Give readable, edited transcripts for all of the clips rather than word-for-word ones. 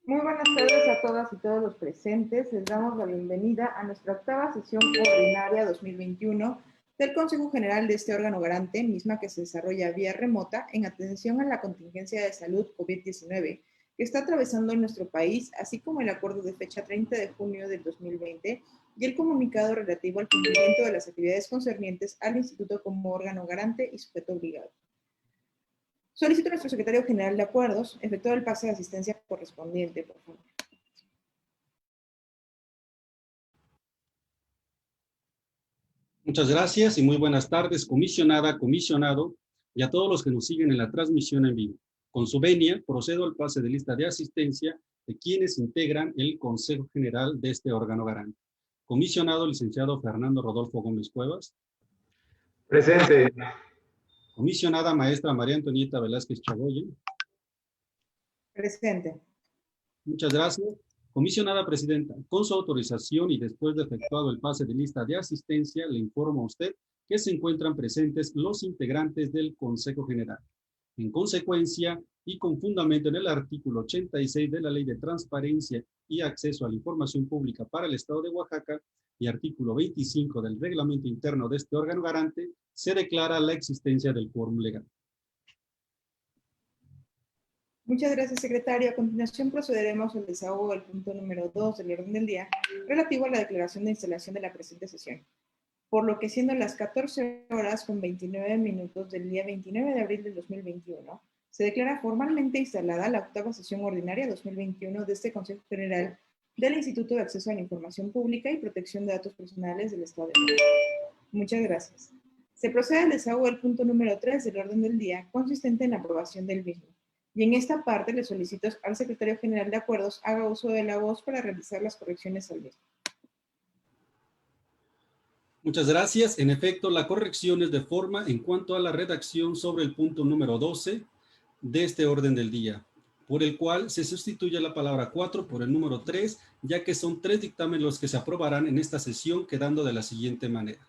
Muy buenas tardes a todas y todos los presentes. Les damos la bienvenida a nuestra octava sesión ordinaria 2021 del Consejo General de este órgano garante, misma que se desarrolla vía remota en atención a la contingencia de salud COVID-19 que está atravesando nuestro país, así como el acuerdo de fecha 30 de junio del 2020 y el comunicado relativo al cumplimiento de las actividades concernientes al Instituto como órgano garante y sujeto obligado. Solicito a nuestro secretario general de acuerdos efectuar el pase de asistencia correspondiente, por favor. Muchas gracias y muy buenas tardes, comisionada, comisionado, y a todos los que nos siguen en la transmisión en vivo. Con su venia, procedo al pase de lista de asistencia de quienes integran el Consejo General de este órgano garante. Comisionado licenciado Fernando Rodolfo Gómez Cuevas. Presente. Comisionada maestra María Antonieta Velázquez Chagoyen. Presente. Muchas gracias. Comisionada presidenta, con su autorización y después de efectuado el pase de lista de asistencia, le informo a usted que se encuentran presentes los integrantes del Consejo General. En consecuencia, y con fundamento en el artículo 86 de la Ley de Transparencia y Acceso a la Información Pública para el Estado de Oaxaca y artículo 25 del Reglamento Interno de este órgano garante, se declara la existencia del quórum legal. Muchas gracias, secretario. A continuación procederemos al desahogo del punto número 2 del orden del día, relativo a la declaración de instalación de la presente sesión. Por lo que siendo las 14 horas con 29 minutos del día 29 de abril del 2021, se declara formalmente instalada la octava sesión ordinaria 2021 de este Consejo General del Instituto de Acceso a la Información Pública y Protección de Datos Personales del Estado de México. Muchas gracias. Se procede al desahogo del punto número 3 del orden del día, consistente en la aprobación del mismo. Y en esta parte le solicito al secretario general de acuerdos haga uso de la voz para realizar las correcciones al mismo. Muchas gracias. En efecto, la corrección es de forma en cuanto a la redacción sobre el punto número 12 de este orden del día, por el cual se sustituye la palabra 4 por el número 3, ya que son 3 dictámenes los que se aprobarán en esta sesión, quedando de la siguiente manera.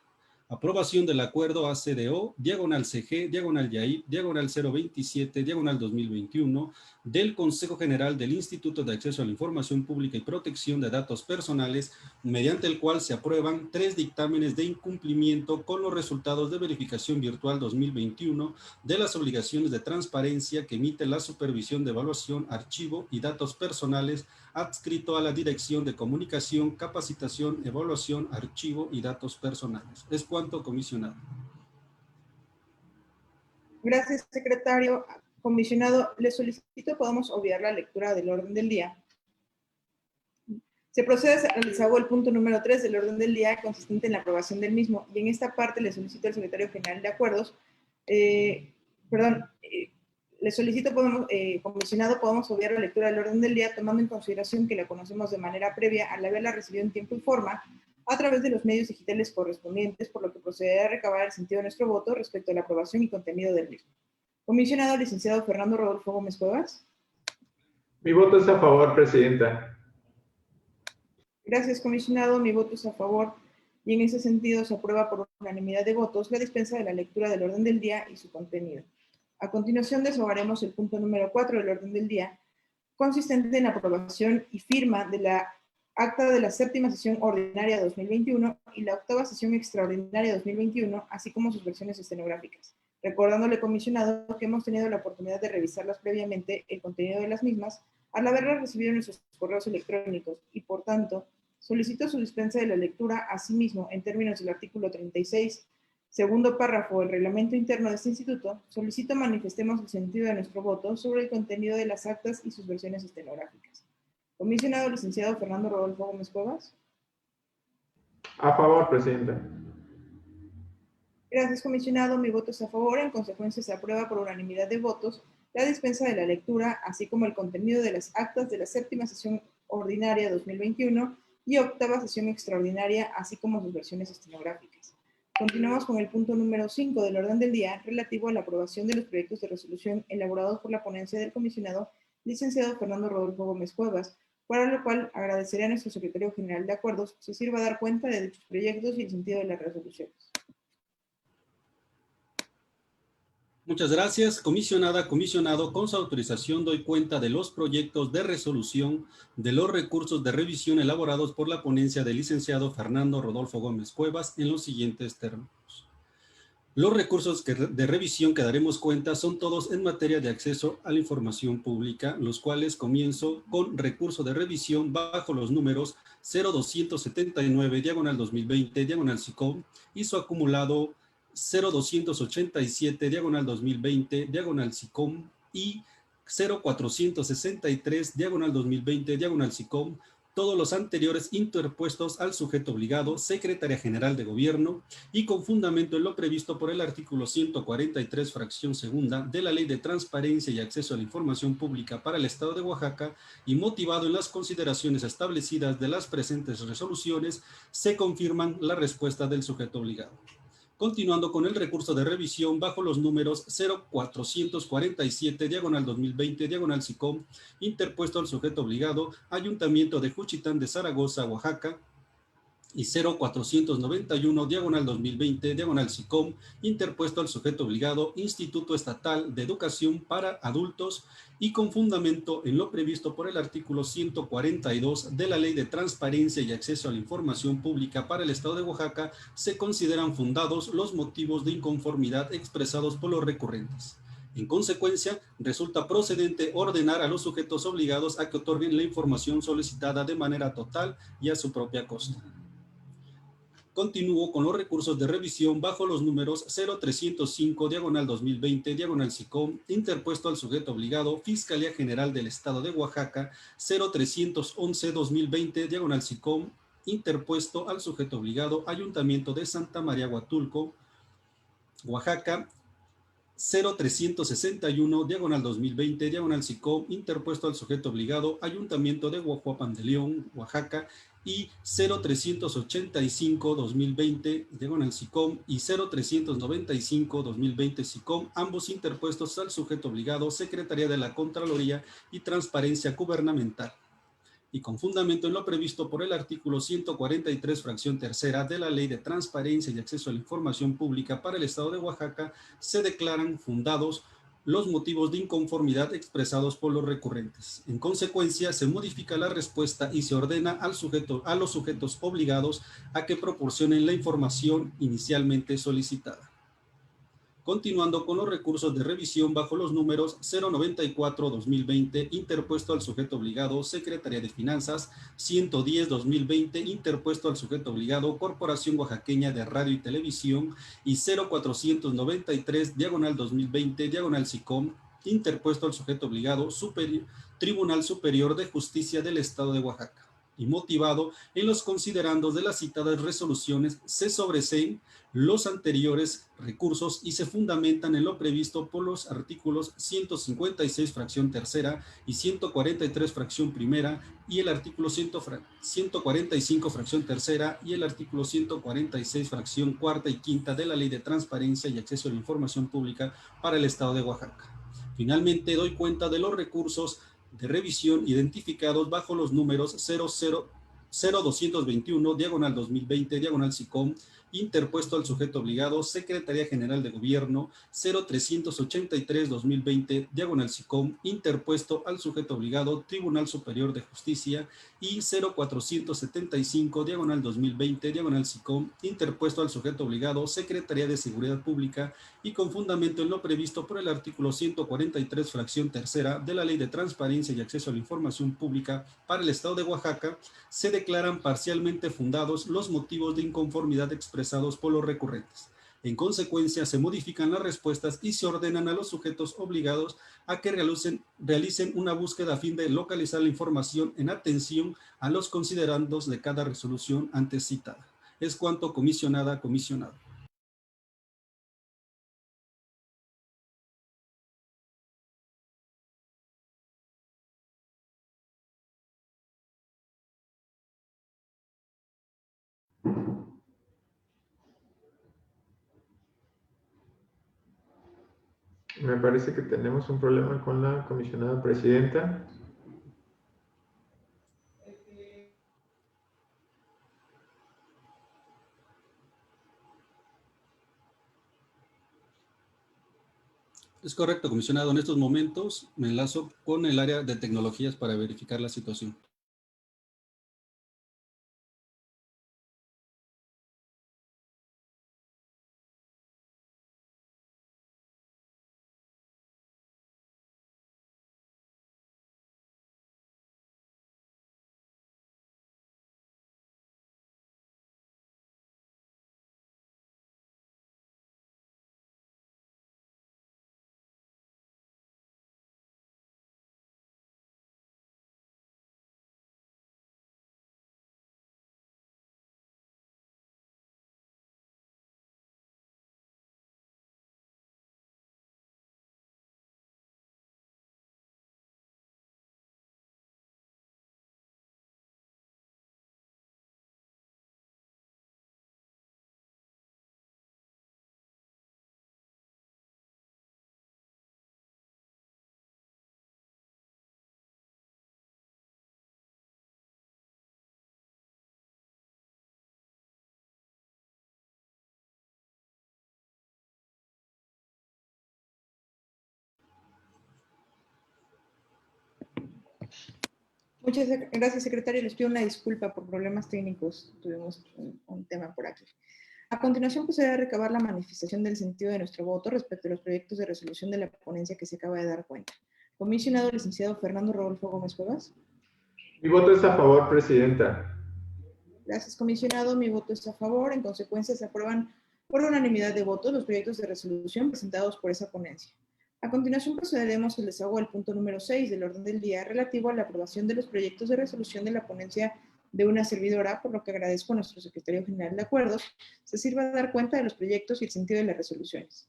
Aprobación del acuerdo ACDO, diagonal CG, diagonal YAIP, diagonal 027, diagonal 2021, del Consejo General del Instituto de Acceso a la Información Pública y Protección de Datos Personales, mediante el cual se aprueban 3 dictámenes de incumplimiento con los resultados de verificación virtual 2021 de las obligaciones de transparencia que emite la Supervisión de Evaluación, Archivo y Datos Personales adscrito a la Dirección de Comunicación, Capacitación, Evaluación, Archivo y Datos Personales. Es cuanto, comisionado. Gracias, secretario. Comisionado, le solicito podamos obviar la lectura del orden del día. Se procede al desahogo del punto número 3 del orden del día, consistente en la aprobación del mismo. Y en esta parte le solicito al secretario general de acuerdos, le solicito, comisionado, podamos obviar la lectura del orden del día, tomando en consideración que la conocemos de manera previa al haberla recibido en tiempo y forma a través de los medios digitales correspondientes, por lo que procederá a recabar el sentido de nuestro voto respecto a la aprobación y contenido del mismo. Comisionado licenciado Fernando Rodolfo Gómez Cuevas. Mi voto es a favor, presidenta. Gracias, comisionado. Mi voto es a favor y en ese sentido se aprueba por unanimidad de votos la dispensa de la lectura del orden del día y su contenido. A continuación desahogaremos el punto número 4 del orden del día, consistente en la aprobación y firma de la acta de la séptima sesión ordinaria 2021 y la octava sesión extraordinaria 2021, así como sus versiones estenográficas. Recordándole, comisionado, que hemos tenido la oportunidad de revisarlas previamente, el contenido de las mismas, al haberlas recibido en nuestros correos electrónicos y, por tanto, solicito su dispensa de la lectura, asimismo, en términos del artículo 36, segundo párrafo del reglamento interno de este instituto, solicito manifestemos el sentido de nuestro voto sobre el contenido de las actas y sus versiones estenográficas. Comisionado licenciado Fernando Rodolfo Gómez Cuevas. A favor, presidenta. Gracias, comisionado. Mi voto es a favor. En consecuencia, se aprueba por unanimidad de votos la dispensa de la lectura, así como el contenido de las actas de la séptima sesión ordinaria 2021 y octava sesión extraordinaria, así como sus versiones estenográficas. Continuamos con el punto número 5 del orden del día, relativo a la aprobación de los proyectos de resolución elaborados por la ponencia del comisionado licenciado Fernando Rodolfo Gómez Cuevas, para lo cual agradeceré a nuestro secretario general de acuerdos se sirva a dar cuenta de dichos proyectos y el sentido de las resoluciones. Muchas gracias, comisionada, comisionado. Con su autorización doy cuenta de los proyectos de resolución de los recursos de revisión elaborados por la ponencia del licenciado Fernando Rodolfo Gómez Cuevas en los siguientes términos. Los recursos de revisión que daremos cuenta son todos en materia de acceso a la información pública, los cuales comienzo con recurso de revisión bajo los números 0279, diagonal 2020, diagonal SICOM, y su acumulado 0287, diagonal 2020, diagonal SICOM, y 0463, diagonal 2020, diagonal SICOM, todos los anteriores interpuestos al sujeto obligado, Secretaría General de Gobierno, y con fundamento en lo previsto por el artículo 143, fracción segunda, de la Ley de Transparencia y Acceso a la Información Pública para el Estado de Oaxaca, y motivado en las consideraciones establecidas de las presentes resoluciones, se confirman la respuesta del sujeto obligado. Continuando con el recurso de revisión bajo los números 0447, diagonal 2020, diagonal SICOM, interpuesto al sujeto obligado, Ayuntamiento de Juchitán de Zaragoza, Oaxaca, y 0491, diagonal 2020, diagonal SICOM, interpuesto al sujeto obligado, Instituto Estatal de Educación para Adultos, y con fundamento en lo previsto por el artículo 142 de la Ley de Transparencia y Acceso a la Información Pública para el Estado de Oaxaca, se consideran fundados los motivos de inconformidad expresados por los recurrentes. En consecuencia, resulta procedente ordenar a los sujetos obligados a que otorguen la información solicitada de manera total y a su propia costa. Continúo con los recursos de revisión bajo los números 0305, diagonal 2020, diagonal SICOM, interpuesto al sujeto obligado, Fiscalía General del Estado de Oaxaca, 0311, 2020, diagonal SICOM, interpuesto al sujeto obligado, Ayuntamiento de Santa María Huatulco, Oaxaca, 0361, diagonal 2020, diagonal SICOM, interpuesto al sujeto obligado, Ayuntamiento de Huajuapan de León, Oaxaca, y 0385, 2020, diagonal SICOM, y 0395, 2020, SICOM, ambos interpuestos al sujeto obligado, Secretaría de la Contraloría y Transparencia Gubernamental, y con fundamento en lo previsto por el artículo 143, fracción tercera de la Ley de Transparencia y Acceso a la Información Pública para el Estado de Oaxaca, se declaran fundados los motivos de inconformidad expresados por los recurrentes. En consecuencia, se modifica la respuesta y se ordena a los sujetos obligados a que proporcionen la información inicialmente solicitada. Continuando con los recursos de revisión bajo los números 094-2020, interpuesto al sujeto obligado, Secretaría de Finanzas, 110-2020, interpuesto al sujeto obligado, Corporación Oaxaqueña de Radio y Televisión, y 0493, diagonal 2020, diagonal SICOM, interpuesto al sujeto obligado, Tribunal Superior de Justicia del Estado de Oaxaca, y motivado en los considerandos de las citadas resoluciones, se sobreseen los anteriores recursos y se fundamentan en lo previsto por los artículos 156, fracción tercera, y 143, fracción primera, y el artículo 145, fracción tercera, y el artículo 146, fracción cuarta y quinta de la Ley de Transparencia y Acceso a la Información Pública para el Estado de Oaxaca. Finalmente, doy cuenta de los recursos de revisión identificados bajo los números 0221, diagonal 2020, diagonal SICOM, interpuesto al sujeto obligado, Secretaría General de Gobierno, 0383, 2020, diagonal SICOM, interpuesto al sujeto obligado, Tribunal Superior de Justicia, y 0475, diagonal 2020, diagonal SICOM, interpuesto al sujeto obligado, Secretaría de Seguridad Pública, y con fundamento en lo previsto por el artículo 143, fracción tercera de la Ley de Transparencia y Acceso a la Información Pública para el Estado de Oaxaca, se declaran parcialmente fundados los motivos de inconformidad expresados por los recurrentes. En consecuencia, se modifican las respuestas y se ordenan a los sujetos obligados a que realicen una búsqueda a fin de localizar la información en atención a los considerandos de cada resolución antes citada. Es cuanto, comisionada, comisionado. Me parece que tenemos un problema con la comisionada presidenta. Es correcto, comisionado. En estos momentos me enlazo con el área de tecnologías para verificar la situación. Muchas gracias, secretario. Les pido una disculpa por problemas técnicos. Tuvimos un tema por aquí. A continuación, procederé a recabar la manifestación del sentido de nuestro voto respecto a los proyectos de resolución de la ponencia que se acaba de dar cuenta. Comisionado licenciado Fernando Rodolfo Gómez Cuevas. Mi voto es a favor, presidenta. Gracias, comisionado. Mi voto es a favor. En consecuencia, se aprueban por unanimidad de votos los proyectos de resolución presentados por esa ponencia. A continuación, procederemos al desahogo del punto número 6 del orden del día relativo a la aprobación de los proyectos de resolución de la ponencia de una servidora, por lo que agradezco a nuestro secretario general de acuerdos se sirva a dar cuenta de los proyectos y el sentido de las resoluciones.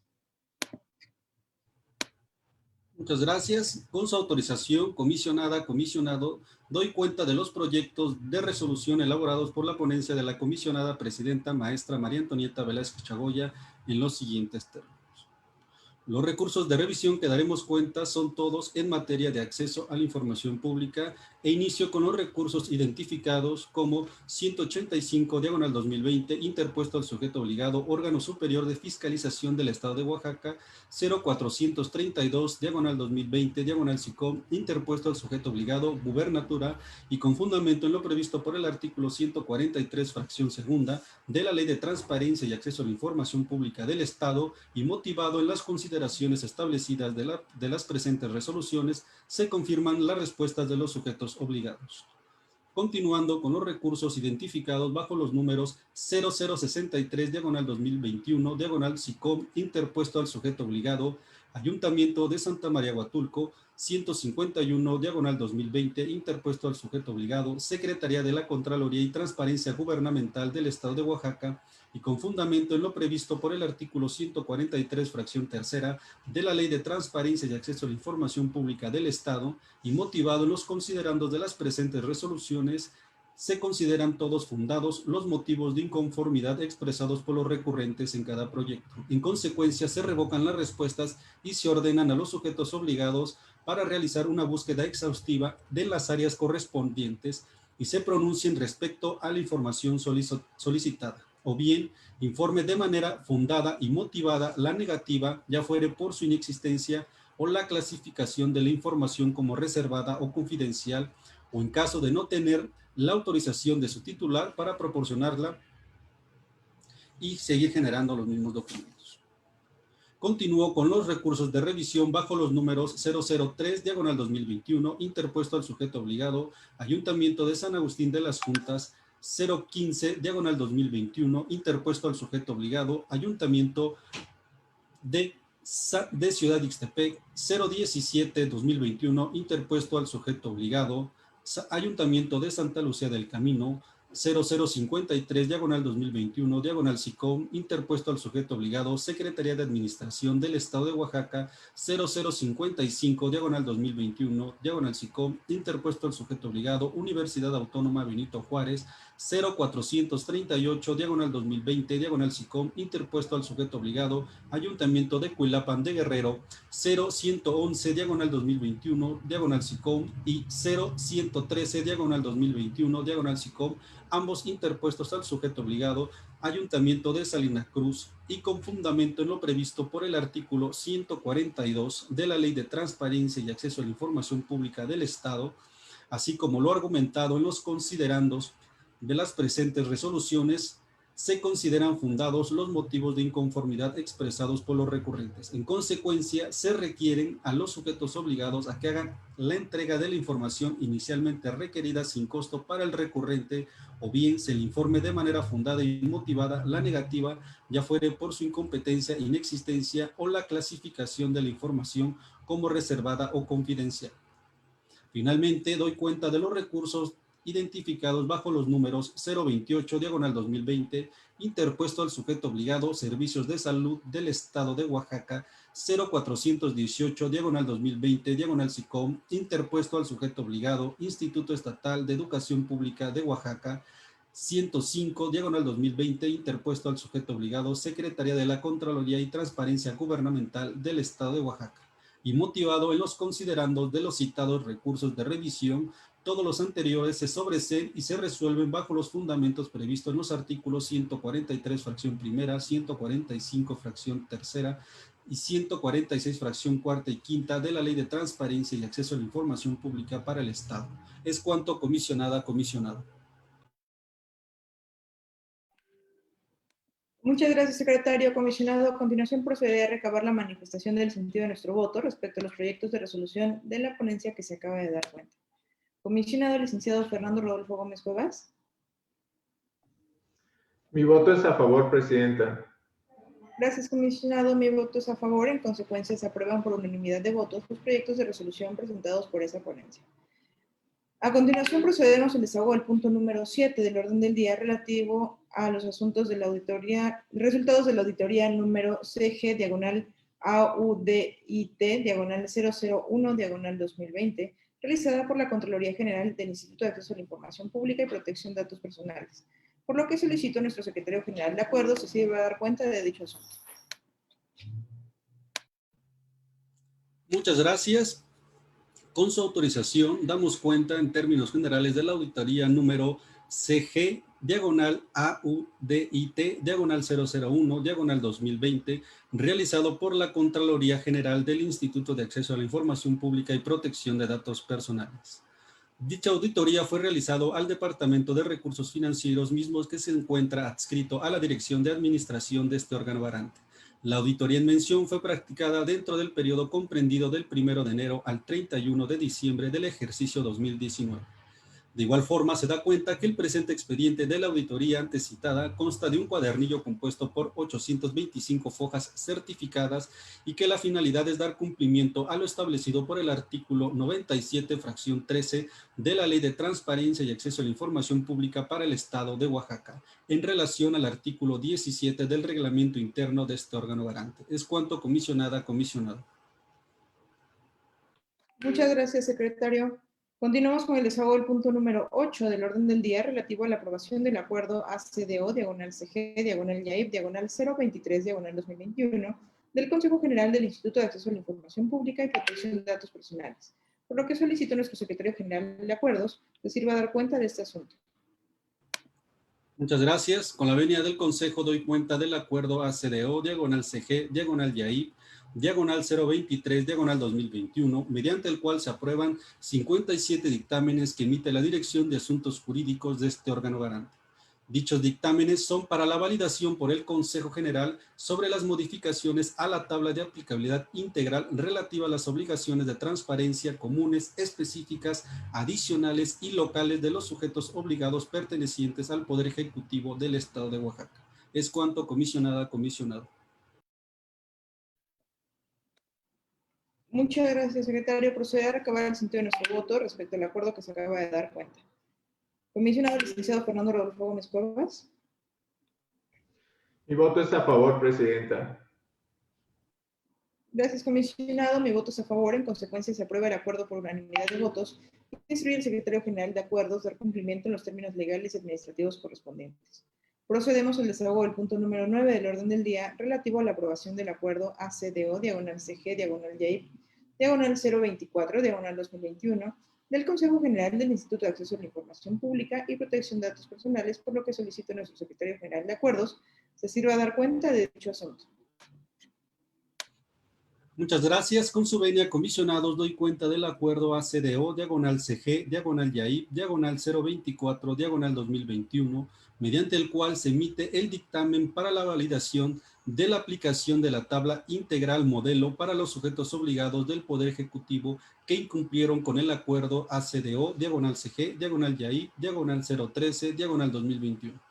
Muchas gracias. Con su autorización, comisionada, comisionado, doy cuenta de los proyectos de resolución elaborados por la ponencia de la comisionada presidenta maestra María Antonieta Velázquez Chagoya en los siguientes términos. Los recursos de revisión que daremos cuenta son todos en materia de acceso a la información pública e inicio con los recursos identificados como 185/2020 interpuesto al sujeto obligado órgano superior de fiscalización del Estado de Oaxaca, 0432/2020 SICOM interpuesto al sujeto obligado gubernatura y con fundamento en lo previsto por el artículo 143 fracción segunda de la Ley de Transparencia y Acceso a la Información Pública del Estado y motivado en las consideraciones establecidas de las presentes resoluciones, se confirman las respuestas de los sujetos obligados. Continuando con los recursos identificados bajo los números 0063/2021 SICOM interpuesto al sujeto obligado, Ayuntamiento de Santa María Huatulco, 151/2020 interpuesto al sujeto obligado, Secretaría de la Contraloría y Transparencia Gubernamental del Estado de Oaxaca y con fundamento en lo previsto por el artículo 143 fracción tercera de la Ley de Transparencia y Acceso a la Información Pública del Estado y motivado en los considerandos de las presentes resoluciones, se consideran todos fundados los motivos de inconformidad expresados por los recurrentes en cada proyecto. En consecuencia, se revocan las respuestas y se ordenan a los sujetos obligados para realizar una búsqueda exhaustiva de las áreas correspondientes y se pronuncien respecto a la información solicitada, o bien informe de manera fundada y motivada la negativa, ya fuere por su inexistencia o la clasificación de la información como reservada o confidencial, o en caso de no tener la autorización de su titular para proporcionarla y seguir generando los mismos documentos. Continúo con los recursos de revisión bajo los números 003/2021 interpuesto al sujeto obligado, Ayuntamiento de San Agustín de las Juntas, 015/2021 interpuesto al sujeto obligado, Ayuntamiento de Ciudad Ixtepec, 017/2021 interpuesto al sujeto obligado, Ayuntamiento de Santa Lucía del Camino, 0053/2021 SICOM interpuesto al sujeto obligado, Secretaría de Administración del Estado de Oaxaca, 0055/2021 SICOM interpuesto al sujeto obligado, Universidad Autónoma Benito Juárez, 0438, diagonal 2020, diagonal SICOM, interpuesto al sujeto obligado, Ayuntamiento de Cuilapan de Guerrero, 0111, diagonal 2021, diagonal SICOM, y 0113, diagonal 2021, diagonal SICOM, ambos interpuestos al sujeto obligado, Ayuntamiento de Salina Cruz, y con fundamento en lo previsto por el artículo 142 de la Ley de Transparencia y Acceso a la Información Pública del Estado, así como lo argumentado en los considerandos de las presentes resoluciones, se consideran fundados los motivos de inconformidad expresados por los recurrentes. En consecuencia, se requieren a los sujetos obligados a que hagan la entrega de la información inicialmente requerida sin costo para el recurrente, o bien se le informe de manera fundada y motivada la negativa, ya fuere por su incompetencia, inexistencia o la clasificación de la información como reservada o confidencial. Finalmente, doy cuenta de los recursos identificados bajo los números 028, diagonal 2020, interpuesto al sujeto obligado, Servicios de Salud del Estado de Oaxaca, 0418, diagonal 2020, diagonal SICOM, interpuesto al sujeto obligado, Instituto Estatal de Educación Pública de Oaxaca, 105, diagonal 2020, interpuesto al sujeto obligado, Secretaría de la Contraloría y Transparencia Gubernamental del Estado de Oaxaca, y motivado en los considerandos de los citados recursos de revisión, todos los anteriores se sobreseen y se resuelven bajo los fundamentos previstos en los artículos 143, fracción primera, 145, fracción tercera, y 146, fracción cuarta y quinta de la Ley de Transparencia y Acceso a la Información Pública para el Estado. Es cuanto, comisionada, comisionado. Muchas gracias, secretario. Comisionado, a continuación procederé a recabar la manifestación del sentido de nuestro voto respecto a los proyectos de resolución de la ponencia que se acaba de dar cuenta. Comisionado licenciado Fernando Rodolfo Gómez Cuevas. Mi voto es a favor, presidenta. Gracias, comisionado. Mi voto es a favor. En consecuencia, se aprueban por unanimidad de votos los proyectos de resolución presentados por esa ponencia. A continuación, procedemos al desahogo del punto número 7 del orden del día relativo a los asuntos de la auditoría, resultados de la auditoría número CG, diagonal AUDIT, diagonal 001, diagonal 2020, realizada por la Contraloría General del Instituto de Acceso a la Información Pública y Protección de Datos Personales, por lo que solicito a nuestro secretario general de acuerdo se sirva a dar cuenta de dicho asunto. Muchas gracias. Con su autorización, damos cuenta en términos generales de la auditoría número CG, diagonal AUDIT, diagonal 001, diagonal 2020, realizado por la Contraloría General del Instituto de Acceso a la Información Pública y Protección de Datos Personales. Dicha auditoría fue realizado al Departamento de Recursos Financieros, mismos que se encuentra adscrito a la Dirección de Administración de este órgano garante. La auditoría en mención fue practicada dentro del periodo comprendido del 1 de enero al 31 de diciembre del ejercicio 2019. De igual forma, se da cuenta que el presente expediente de la auditoría antecitada consta de un cuadernillo compuesto por 825 fojas certificadas y que la finalidad es dar cumplimiento a lo establecido por el artículo 97, fracción 13 de la Ley de Transparencia y Acceso a la Información Pública para el Estado de Oaxaca, en relación al artículo 17 del reglamento interno de este órgano garante. Es cuanto, comisionada, comisionado. Muchas gracias, secretario. Continuamos con el desahogo del punto número 8 del orden del día relativo a la aprobación del acuerdo ACDO, diagonal CG, diagonal YAIP, diagonal 023, diagonal 2021, del Consejo General del Instituto de Acceso a la Información Pública y Protección de Datos Personales, por lo que solicito a nuestro secretario general de acuerdos que sirva a dar cuenta de este asunto. Muchas gracias. Con la venia del Consejo doy cuenta del acuerdo ACDO, diagonal CG, diagonal YAIP, diagonal 023, diagonal 2021, mediante el cual se aprueban 57 dictámenes que emite la Dirección de Asuntos Jurídicos de este órgano garante. Dichos dictámenes son para la validación por el Consejo General sobre las modificaciones a la tabla de aplicabilidad integral relativa a las obligaciones de transparencia comunes, específicas, adicionales y locales de los sujetos obligados pertenecientes al Poder Ejecutivo del Estado de Oaxaca. Es cuanto, comisionada, comisionado. Muchas gracias, secretario. Proceder a recabar el sentido de nuestro voto respecto al acuerdo que se acaba de dar cuenta. Comisionado licenciado Fernando Rodolfo Gómez Cuevas. Mi voto es a favor, presidenta. Gracias, comisionado. Mi voto es a favor. En consecuencia, se aprueba el acuerdo por unanimidad de votos y instruye al secretario general de acuerdos dar cumplimiento en los términos legales y administrativos correspondientes. Procedemos al desahogo del punto número 9 del orden del día relativo a la aprobación del acuerdo ACDO, diagonal CG, diagonal YAIP, diagonal 024, diagonal 2021, del Consejo General del Instituto de Acceso a la Información Pública y Protección de Datos Personales, por lo que solicito a nuestro secretario general de acuerdos se sirva a dar cuenta de dicho asunto. Muchas gracias. Con su venia, comisionados, doy cuenta del acuerdo ACDO, diagonal CG, diagonal YAIP, diagonal 024, diagonal 2021, mediante el cual se emite el dictamen para la validación de la aplicación de la tabla integral modelo para los sujetos obligados del Poder Ejecutivo que incumplieron con el acuerdo ACDO, diagonal CG, diagonal YAIP, diagonal 013, diagonal 2021.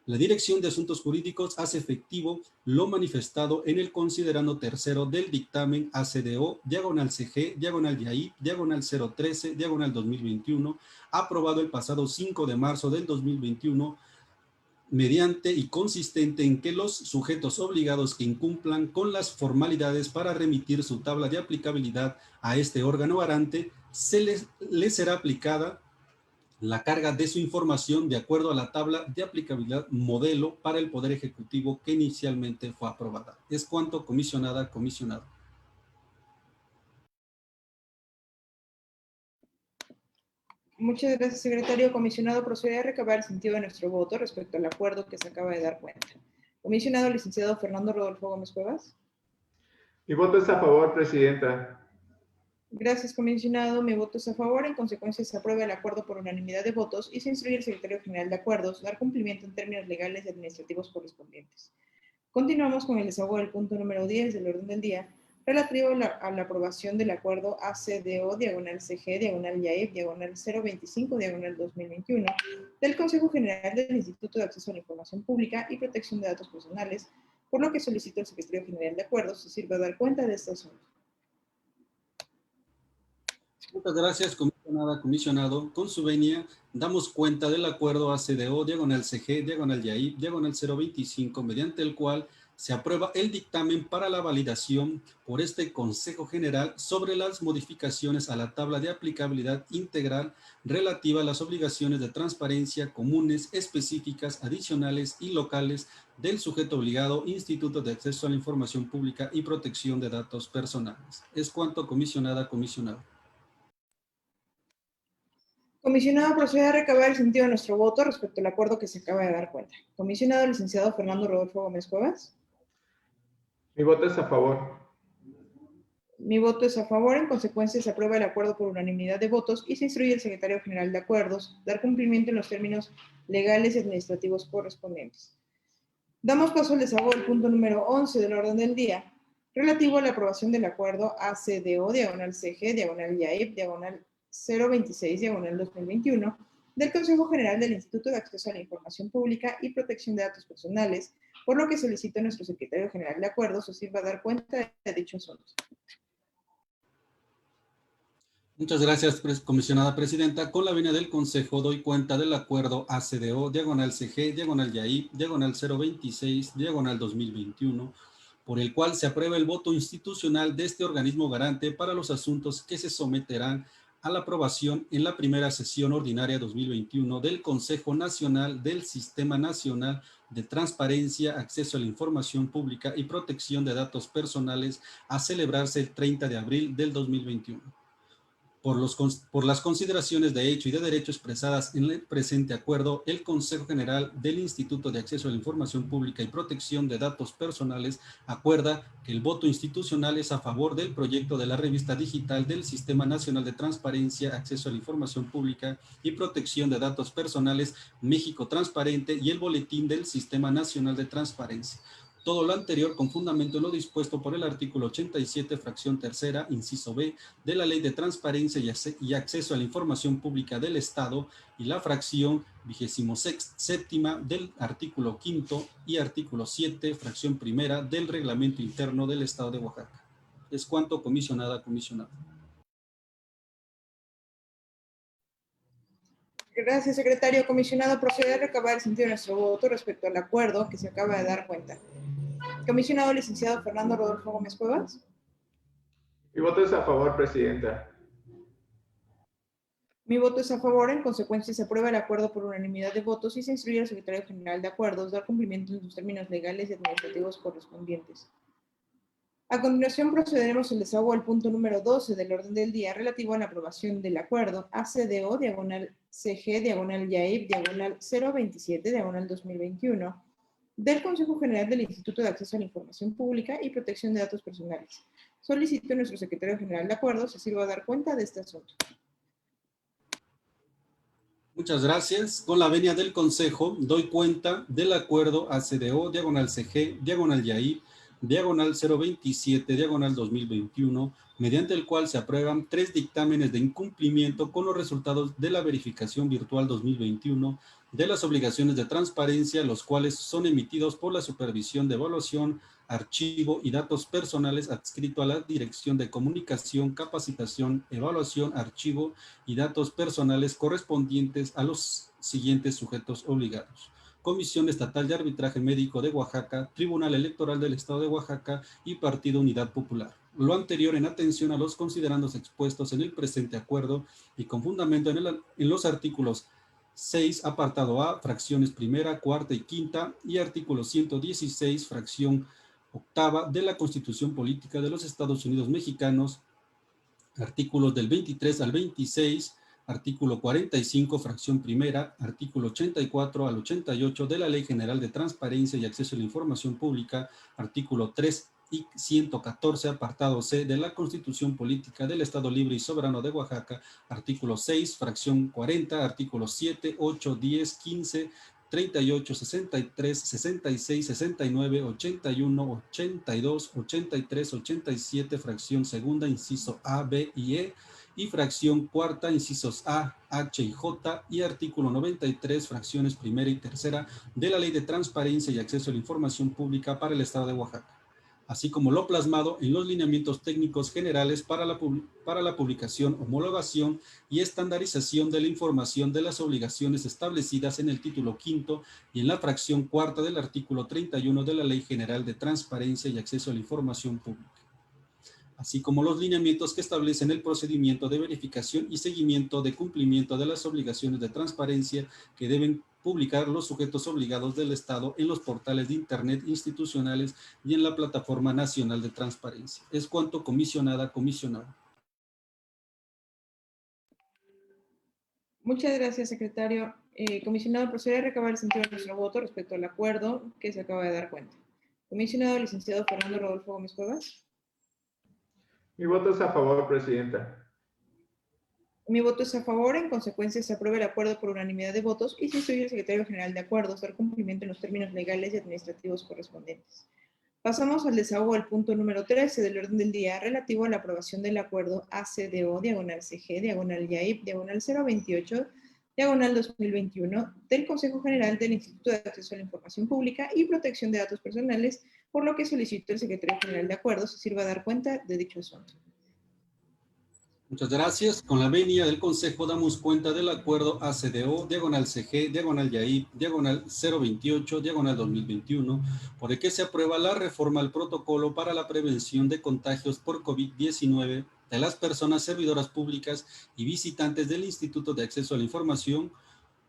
La Dirección de Asuntos Jurídicos hace efectivo lo manifestado en el considerando tercero del dictamen ACDO, diagonal CG, diagonal YAIP, diagonal 013, diagonal 2021, aprobado el pasado 5 de marzo del 2021, mediante y consistente en que los sujetos obligados que incumplan con las formalidades para remitir su tabla de aplicabilidad a este órgano garante, les será aplicada la carga de su información de acuerdo a la tabla de aplicabilidad modelo para el Poder Ejecutivo que inicialmente fue aprobada. Es cuanto, comisionada, comisionado. Muchas gracias, secretario. Comisionado, procede a recabar el sentido de nuestro voto respecto al acuerdo que se acaba de dar cuenta. Comisionado licenciado Fernando Rodolfo Gómez Cuevas. Mi voto es a favor, presidenta. Gracias, comisionado. Mi voto es a favor. En consecuencia, se aprueba el acuerdo por unanimidad de votos y se instruye al secretario general de acuerdos dar cumplimiento en términos legales y administrativos correspondientes. Continuamos con el desahogo del punto número 10 del orden del día, relativo a la aprobación del acuerdo ACDO, diagonal CG, diagonal YAIP, diagonal 025, diagonal 2021, del Consejo General del Instituto de Acceso a la Información Pública y Protección de Datos Personales, por lo que solicito al secretario general de acuerdos se sirva a dar cuenta de este asunto. Muchas gracias, comisionada, comisionado. Con su venia, damos cuenta del acuerdo ACDO, diagonal CG, diagonal YAIP, diagonal 025, mediante el cual se aprueba el dictamen para la validación por este Consejo General sobre las modificaciones a la tabla de aplicabilidad integral relativa a las obligaciones de transparencia comunes, específicas, adicionales y locales del sujeto obligado, Instituto de Acceso a la Información Pública y Protección de Datos Personales. Es cuanto, comisionada, comisionado. Comisionado, procede a recabar el sentido de nuestro voto respecto al acuerdo que se acaba de dar cuenta. Comisionado licenciado Fernando Rodolfo Gómez Cuevas. Mi voto es a favor. Mi voto es a favor. En consecuencia, se aprueba el acuerdo por unanimidad de votos y se instruye al secretario general de acuerdos dar cumplimiento en los términos legales y administrativos correspondientes. Damos paso al desahogo del punto número 11 del orden del día, relativo a la aprobación del acuerdo ACDO, diagonal CG, diagonal YAIP, diagonal 026, diagonal 2021, del Consejo General del Instituto de Acceso a la Información Pública y Protección de Datos Personales, por lo que solicito a nuestro secretario general de acuerdos se sirva a dar cuenta de dicho asunto. Muchas gracias, comisionada presidenta. Con la venia del Consejo doy cuenta del acuerdo ACDO, diagonal CG, diagonal YAIP, diagonal 026, diagonal 2021, por el cual se aprueba el voto institucional de este organismo garante para los asuntos que se someterán a la aprobación en la primera sesión ordinaria 2021 del Consejo Nacional del Sistema Nacional de Transparencia, Acceso a la Información Pública y Protección de Datos Personales a celebrarse el 30 de abril del 2021. Por las consideraciones de hecho y de derecho expresadas en el presente acuerdo, el Consejo General del Instituto de Acceso a la Información Pública y Protección de Datos Personales acuerda que el voto institucional es a favor del proyecto de la revista digital del Sistema Nacional de Transparencia, Acceso a la Información Pública y Protección de Datos Personales, México Transparente, y el boletín del Sistema Nacional de Transparencia. Todo lo anterior con fundamento en lo dispuesto por el artículo 87, fracción tercera, inciso B, de la Ley de Transparencia y Acceso a la Información Pública del Estado y la fracción 27ª del artículo 5 y artículo 7, fracción primera del Reglamento Interno del Estado de Oaxaca. Es cuanto, comisionada, comisionado. Gracias, secretario. Comisionado, procede a recabar el sentido de nuestro voto respecto al acuerdo que se acaba de dar cuenta. Comisionado licenciado Fernando Rodolfo Gómez Cuevas. Mi voto es a favor, presidenta. Mi voto es a favor. En consecuencia, se aprueba el acuerdo por unanimidad de votos y se instruye al secretario general de acuerdos dar cumplimiento en sus términos legales y administrativos correspondientes. A continuación, procederemos al desahogo al punto número 12 del orden del día relativo a la aprobación del acuerdo ACDO, diagonal CG, diagonal YAIP, diagonal 027, diagonal 2021, del Consejo General del Instituto de Acceso a la Información Pública y Protección de Datos Personales. Solicito a nuestro secretario general de acuerdos se sirva a dar cuenta de este asunto. Muchas gracias. Con la venia del Consejo, doy cuenta del acuerdo ACDO, diagonal CG, diagonal YAIP, diagonal 027, diagonal 2021, mediante el cual se aprueban 3 dictámenes de incumplimiento con los resultados de la verificación virtual 2021 de las obligaciones de transparencia, los cuales son emitidos por la Supervisión de Evaluación, Archivo y Datos Personales adscrito a la Dirección de Comunicación, Capacitación, Evaluación, Archivo y Datos Personales correspondientes a los siguientes sujetos obligados: Comisión Estatal de Arbitraje Médico de Oaxaca, Tribunal Electoral del Estado de Oaxaca y Partido Unidad Popular. Lo anterior en atención a los considerandos expuestos en el presente acuerdo y con fundamento en los artículos 6, apartado A, fracciones primera, cuarta y quinta, y artículo 116, fracción octava de la Constitución Política de los Estados Unidos Mexicanos, artículos del 23 al 26, artículo 45, fracción primera, artículo 84 al 88 de la Ley General de Transparencia y Acceso a la Información Pública, artículo 3 y 114, apartado C de la Constitución Política del Estado Libre y Soberano de Oaxaca, artículo 6, fracción 40, artículos 7, 8, 10, 15, 38, 63, 66, 69, 81, 82, 83, 87, fracción segunda, inciso A, B y E, y fracción cuarta, incisos A, H y J, y artículo 93, fracciones primera y tercera de la Ley de Transparencia y Acceso a la Información Pública para el Estado de Oaxaca, así como lo plasmado en los lineamientos técnicos generales para la publicación, homologación y estandarización de la información de las obligaciones establecidas en el título quinto y en la fracción cuarta del artículo 31 de la Ley General de Transparencia y Acceso a la Información Pública, así como los lineamientos que establecen el procedimiento de verificación y seguimiento de cumplimiento de las obligaciones de transparencia que deben publicar los sujetos obligados del Estado en los portales de Internet institucionales y en la Plataforma Nacional de Transparencia. Es cuanto, comisionada, comisionado. Muchas gracias, secretario. Comisionado, procede a recabar el sentido de nuestro voto respecto al acuerdo que se acaba de dar cuenta. Comisionado licenciado Fernando Rodolfo Gómez Cuevas. Mi voto es a favor, presidenta. Mi voto es a favor. En consecuencia, se aprueba el acuerdo por unanimidad de votos y se instruye al secretario general de acuerdos dar cumplimiento en los términos legales y administrativos correspondientes. Pasamos al desahogo al punto número 13 del orden del día relativo a la aprobación del acuerdo ACDO, diagonal CG, diagonal YAIP, diagonal 028, diagonal 2021, del Consejo General del Instituto de Acceso a la Información Pública y Protección de Datos Personales, por lo que solicito al secretario general de acuerdos se sirva a dar cuenta de dicho asunto. Muchas gracias. Con la venia del Consejo damos cuenta del acuerdo ACDO, diagonal CG, diagonal YAIP, diagonal 028, diagonal 2021, por el que se aprueba la reforma al protocolo para la prevención de contagios por COVID-19 de las personas servidoras públicas y visitantes del Instituto de Acceso a la Información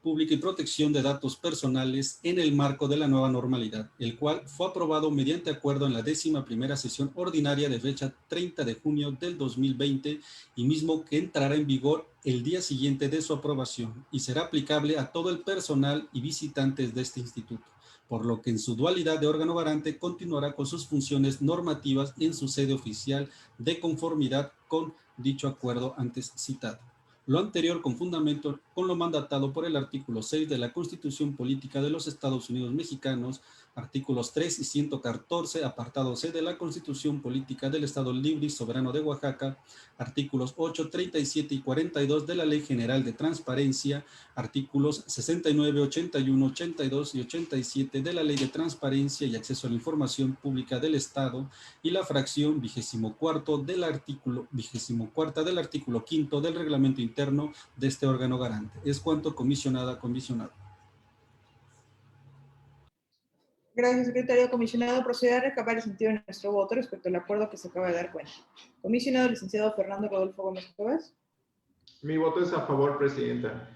Pública y Protección de Datos Personales en el marco de la nueva normalidad, el cual fue aprobado mediante acuerdo en la 11ª sesión ordinaria de fecha 30 de junio del 2020 y mismo que entrará en vigor el día siguiente de su aprobación y será aplicable a todo el personal y visitantes de este instituto, por lo que en su dualidad de órgano garante continuará con sus funciones normativas en su sede oficial de conformidad con dicho acuerdo antes citado. Lo anterior con fundamento con lo mandatado por el artículo 6 de la Constitución Política de los Estados Unidos Mexicanos, artículos 3 y 114, apartado C de la Constitución Política del Estado Libre y Soberano de Oaxaca, artículos 8, 37 y 42 de la Ley General de Transparencia, artículos 69, 81, 82 y 87 de la Ley de Transparencia y Acceso a la Información Pública del Estado y la fracción 24 del artículo 5 del reglamento interno de este órgano garante. Es cuanto, comisionada, comisionado. Gracias, secretario. Comisionado, procede a recabar el sentido de nuestro voto respecto al acuerdo que se acaba de dar cuenta. Comisionado, licenciado Fernando Rodolfo Gómez Cuevas. Mi voto es a favor, presidenta.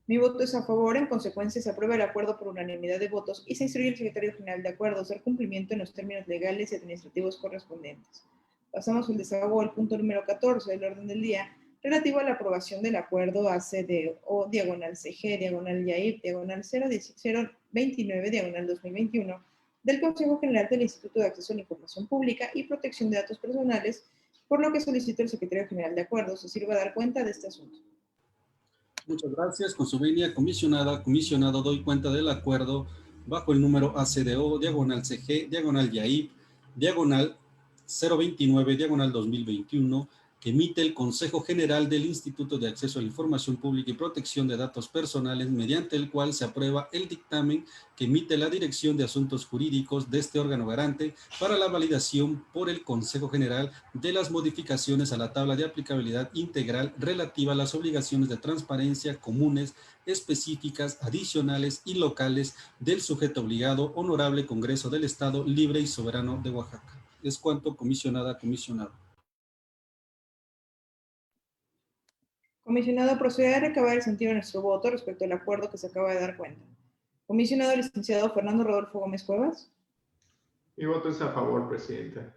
Mi voto es a favor. En consecuencia, se aprueba el acuerdo por unanimidad de votos y se instruye al secretario general de acuerdos dar cumplimiento en los términos legales y administrativos correspondientes. Pasamos al desahogo al punto número 14 del orden del día, relativo a la aprobación del acuerdo ACDO, diagonal CG, diagonal YAIP, diagonal 029, diagonal 2021, del Consejo General del Instituto de Acceso a la Información Pública y Protección de Datos Personales, por lo que solicito al secretario general de acuerdos se sirva a dar cuenta de este asunto. Muchas gracias. Con su venia, comisionado, doy cuenta del acuerdo bajo el número ACDO, diagonal CG, diagonal YAIP, diagonal 029, diagonal 2021, que emite el Consejo General del Instituto de Acceso a la Información Pública y Protección de Datos Personales, mediante el cual se aprueba el dictamen que emite la Dirección de Asuntos Jurídicos de este órgano garante para la validación por el Consejo General de las modificaciones a la tabla de aplicabilidad integral relativa a las obligaciones de transparencia comunes, específicas, adicionales y locales del sujeto obligado, Honorable Congreso del Estado Libre y Soberano de Oaxaca. Es cuanto, comisionada, comisionado. Comisionado, procede a recabar el sentido de nuestro voto respecto al acuerdo que se acaba de dar cuenta. Comisionado licenciado Fernando Rodolfo Gómez Cuevas. Mi voto es a favor, presidenta.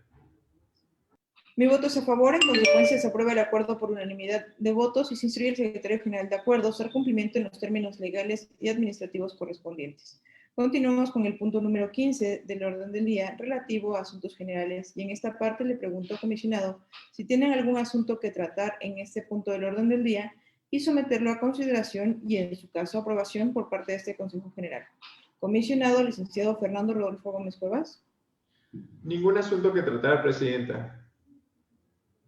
Mi voto es a favor. En consecuencia, se aprueba el acuerdo por unanimidad de votos y se instruye al secretario general de acuerdos dar cumplimiento en los términos legales y administrativos correspondientes. Continuamos con el punto número 15 del orden del día relativo a asuntos generales y en esta parte le pregunto, comisionado, si tienen algún asunto que tratar en este punto del orden del día y someterlo a consideración y en su caso aprobación por parte de este Consejo General. Comisionado licenciado Fernando Rodolfo Gómez Cuevas. Ningún asunto que tratar, presidenta.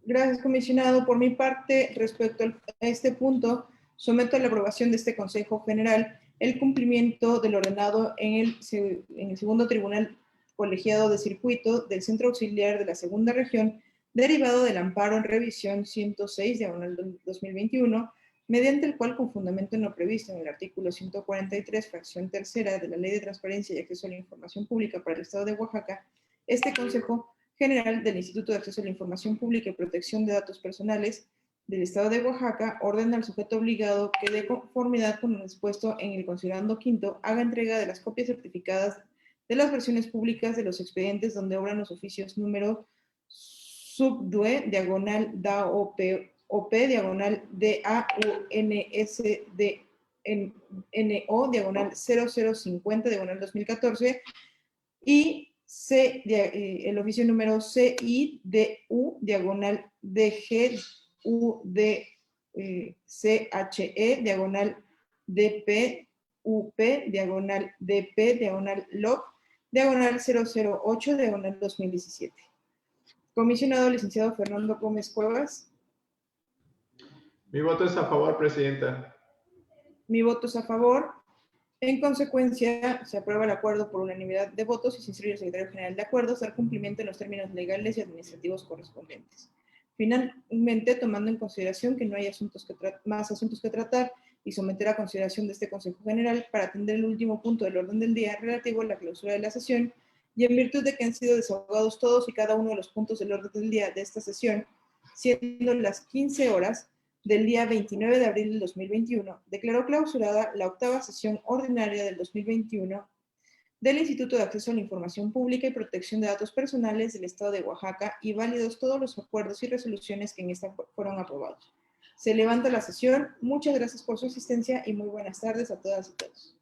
Gracias, comisionado. Por mi parte, respecto a este punto, someto a la aprobación de este Consejo General el cumplimiento del ordenado en el segundo Tribunal Colegiado de Circuito del Centro Auxiliar de la Segunda Región, derivado del amparo en revisión 106, diagonal 2021, mediante el cual, con fundamento en lo previsto en el artículo 143, fracción tercera de la Ley de Transparencia y Acceso a la Información Pública para el Estado de Oaxaca, este Consejo General del Instituto de Acceso a la Información Pública y Protección de Datos Personales del Estado de Oaxaca ordena al sujeto obligado que, de conformidad con lo dispuesto en el considerando quinto, haga entrega de las copias certificadas de las versiones públicas de los expedientes donde obran los oficios número subdue, diagonal DAOP, diagonal DAUNSDNO, diagonal 0050, diagonal 2014, y el oficio número CIDU, diagonal DGUDCHE, diagonal DPUP, diagonal DP, diagonal LOC, diagonal 008, diagonal 2017. Comisionado licenciado Fernando Gómez Cuevas. Mi voto es a favor, presidenta. Mi voto es a favor. En consecuencia, se aprueba el acuerdo por unanimidad de votos y se instruye al secretario general de acuerdos dar cumplimiento en los términos legales y administrativos correspondientes. Finalmente, tomando en consideración que no hay más asuntos que tratar y someter a consideración de este Consejo General para atender el último punto del orden del día relativo a la clausura de la sesión, y en virtud de que han sido desahogados todos y cada uno de los puntos del orden del día de esta sesión, siendo las 15 horas, del día 29 de abril del 2021, declaró clausurada la octava sesión ordinaria del 2021 del Instituto de Acceso a la Información Pública y Protección de Datos Personales del Estado de Oaxaca y válidos todos los acuerdos y resoluciones que en esta fueron aprobados. Se levanta la sesión. Muchas gracias por su asistencia y muy buenas tardes a todas y todos.